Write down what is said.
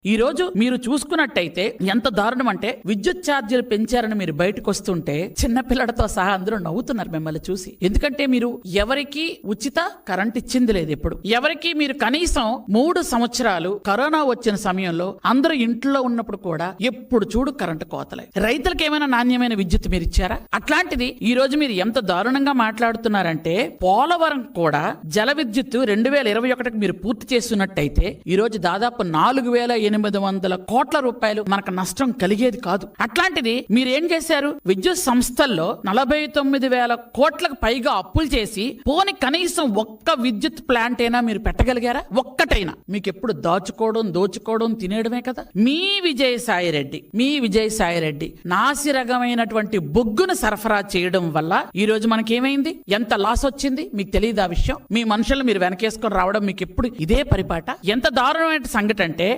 ఈ రోజు మీరు చూసుకున్నట్టయితే ఎంత దారుణం అంటే విద్యుత్ ఛార్జీలు పెంచారని మీరు బయటకు వస్తుంటే చిన్నపిల్లలతో సహా అందరూ నవ్వుతున్నారు మిమ్మల్ని చూసి. ఎందుకంటే మీరు ఎవరికి ఉచిత కరెంట్ ఇచ్చింది లేదు. ఎప్పుడు ఎవరికి మీరు కనీసం 3 సంవత్సరాలు కరోనా వచ్చిన సమయంలో అందరూ ఇంట్లో ఉన్నప్పుడు కూడా ఎప్పుడు చూడు కరెంటు కోతలే. రైతులకు ఏమైనా నాణ్యమైన విద్యుత్ మీరు ఇచ్చారా? అట్లాంటిది ఈ రోజు మీరు ఎంత దారుణంగా మాట్లాడుతున్నారంటే పోలవరం కూడా జల విద్యుత్ 2021కి మీరు పూర్తి చేస్తున్నట్టయితే ఈ రోజు దాదాపు 4,800 కోట్ల రూపాయలు మనకు నష్టం కలిగేది కాదు. అట్లాంటిది మీరు ఏం చేశారు? విద్యుత్ సంస్థల్లో 49,000 కోట్లకు పైగా అప్పులు చేసి పోని కనీసం ఒక్క విద్యుత్ ప్లాంట్ అయినా మీరు పెట్టగలిగారా? ఒక్కటైనా. మీకు ఎప్పుడు దోచుకోవడం తినేయడమే కదా. మీ విజయసాయి రెడ్డి నాసిరకమైనటువంటి బొగ్గును సరఫరా చేయడం వల్ల ఈ రోజు మనకేమైంది? ఎంత లాస్ వచ్చింది మీకు తెలియదు ఆ విషయం. మీ మనుషులు మీరు వెనకేసుకొని రావడం మీకు ఎప్పుడు ఇదే పరిపాట. ఎంత దారుణమైన సంఘటన అంటే